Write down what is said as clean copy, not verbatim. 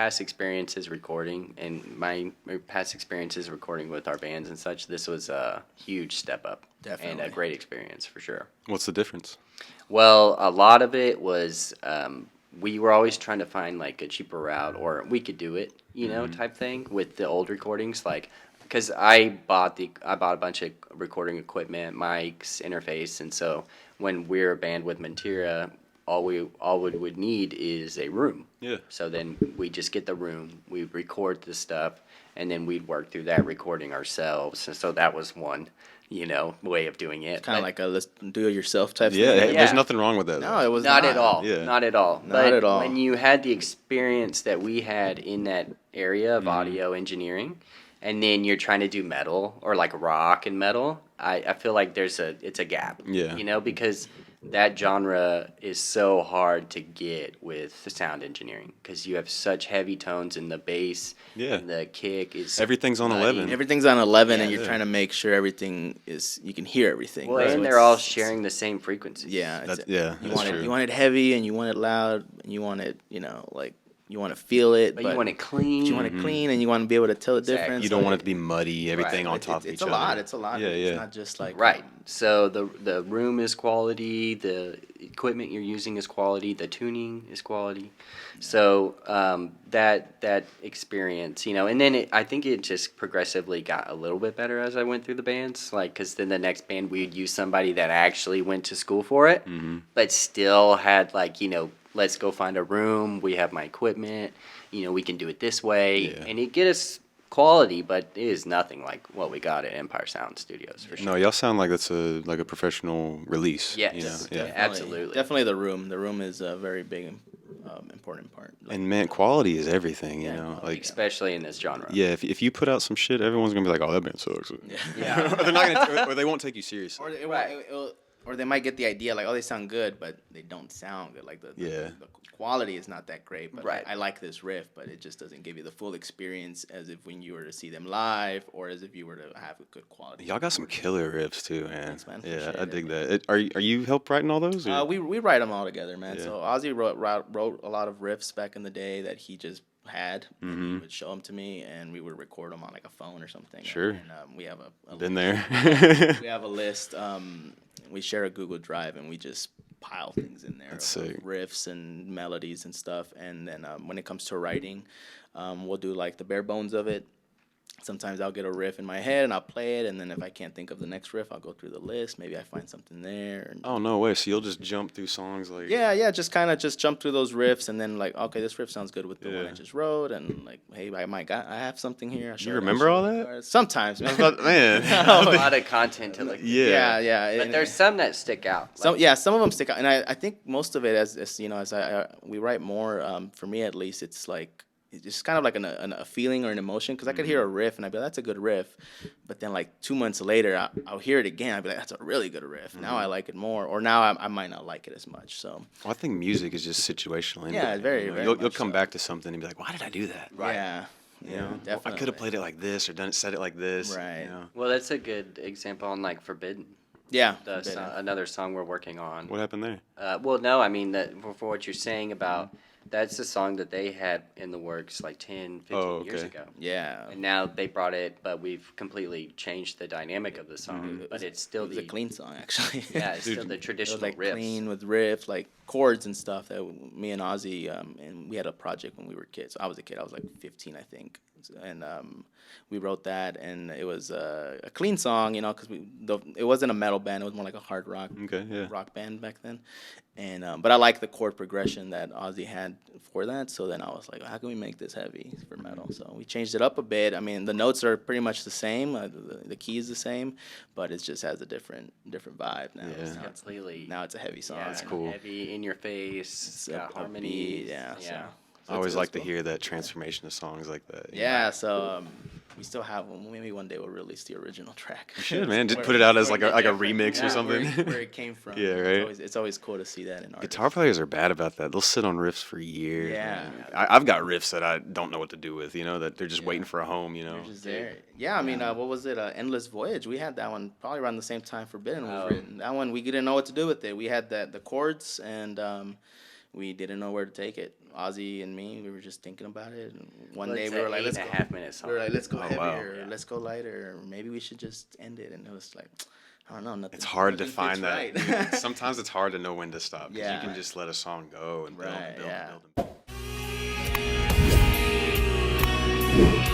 past experiences recording and my past experiences recording with our bands and such, this was a huge step up. Definitely. And a great experience for sure. What's the difference? Well, a lot of it was we were always trying to find like a cheaper route, or we could do it, type thing with the old recordings. Like, because I bought a bunch of recording equipment, mics, interface, and so when we're a band with Mentira, all we would need is a room. Yeah. So then we just get the room, we record the stuff, and then we'd work through that recording ourselves. And so that was one, way of doing it. Kind of like a let's do it yourself type Yeah, thing. there's nothing wrong with that. No, it was Not at all. Yeah. Not at all. Not But at all. when you had the experience that we had in that area of audio engineering, and then you're trying to do metal or like rock and metal, I feel like it's a gap. Yeah. Because that genre is so hard to get with the sound engineering because you have such heavy tones in the bass. Yeah. And the kick is Everything's on nutty. 11. Everything's on 11, Yeah. and you're trying to make sure everything you can hear everything. Well, right? and So they're all it's- sharing the same frequency. Yeah, That's you true. want it heavy, and you want it loud, and you want it, like you want to feel it, But you want it clean. you want it clean, and you want to be able to tell the Exactly. difference. You don't like- want it to be muddy, everything Right. on top of each It's other. a lot. It's a lot. Yeah, It's yeah. not just like Right. So the room is quality, the equipment you're using is quality, the tuning is quality. So that experience, and then I think it just progressively got a little bit better as I went through the bands. Like, because then the next band we'd use somebody that actually went to school for it, but still had like, let's go find a room. We have my equipment. We can do it this way, Yeah. and it get us quality, but it is nothing like what we got at Empire Sound Studios for sure. No, y'all sound like that's a professional release. Yes. Yeah. Yeah. Absolutely. Definitely the room. The room is a very big, important part. Like, And man, quality is everything, Yeah, like Especially in this genre. yeah, if you put out some shit, everyone's gonna be like, "Oh, that band sucks." Yeah. or they're not gonna, or they won't take you seriously. or they might get the idea like, oh, they sound good, but they don't sound good. Like the quality is not that great. But Right. I like this riff, but it just doesn't give you the full experience as if when you were to see them live, or as if you were to have a good quality. Y'all got some killer riffs too, man. Thanks, man. Yeah, Appreciate I it. dig that. Are you help writing all those? Or? We write them all together, man. Yeah. So Ozzy wrote a lot of riffs back in the day that he just had, and he would show them to me, and we would record them on like a phone or something. Sure. And we have a Been list. there. We have a list. We share a Google Drive, and we just pile things in there. That's of sick. riffs and melodies and stuff. And then when it comes to writing, we'll do like the bare bones of it. Sometimes I'll get a riff in my head and I'll play it, and then if I can't think of the next riff, I'll go through the list. Maybe I find something there. And Oh no way! So you'll just jump through songs like yeah, just kind of jump through those riffs, and then like, okay, this riff sounds good with the one I Yeah. just wrote, and like, hey, I have something here. You remember all that? Sometimes, man. man. A lot of content to look at. Yeah. But there's some that stick out. Some of them stick out, and I think most of it, as we write more. For me, at least, it's like it's just kind of like a feeling or an emotion, because I could hear a riff and I'd be like, that's a good riff, but then like 2 months later, I'll hear it again. I'd be like, that's a really good riff. Now I like it more, or now I might not like it as much. So Well, I think music is just situational. Yeah, very, very You'll much come so. back to something and be like, why did I do that? Right. yeah, You know, definitely. I could have played it like this or said it like this. Right. You know? Well, that's a good example on like Forbidden. Yeah, Another song we're working on. What happened there? Well, no, I mean that for what you're saying about that's a song that they had in the works like 10, 15 years ago. yeah. And now they brought it, but we've completely changed the dynamic of the song. But it's still It was the a clean song, actually. Yeah, it's still the It was traditional like riffs. clean with riff, like chords and stuff that me and Ozzy, and we had a project when we were kids. I was a kid. I was like 15, I think. And we wrote that, and it was a clean song, because it wasn't a metal band. It was more like a hard rock Okay, yeah. rock band back then. And but I like the chord progression that Ozzy had for that. So then I was like, how can we make this heavy for metal? So we changed it up a bit. I mean, the notes are pretty much the same. The key is the same, but it just has a different vibe now. Yeah. Now Completely. now it's a heavy song. Yeah, That's cool. Heavy, in your face, It's got upbeat, harmonies. yeah, so- I always like to cool. hear that transformation of songs like that. Yeah, so we still have one. Maybe one day we'll release the original track. You should, man. Just put it out as like a remix or Yeah, something. Where it came from. Yeah, right. It's always cool to see that in art. Guitar players are bad about that. They'll sit on riffs for years. Yeah. man. I've got riffs that I don't know what to do with, that they're just waiting for a home, They're just there. Yeah, I mean, what was it? Endless Voyage. We had that one probably around the same time Forbidden was written. That one, we didn't know what to do with it. We had the chords, and we didn't know where to take it. Ozzy and me, we were just thinking about it. And one Well, day it's we were an like, let's go. 8.5-minute song. We were like, let's go Oh, wow. heavier, let's go lighter. Maybe we should just end it. And it was like, I don't know. Nothing. It's hard to nothing find fits that. right. Sometimes it's hard to know when to stop. 'Cause Yeah. you can just let a song go and build Right, and build yeah. and build and build.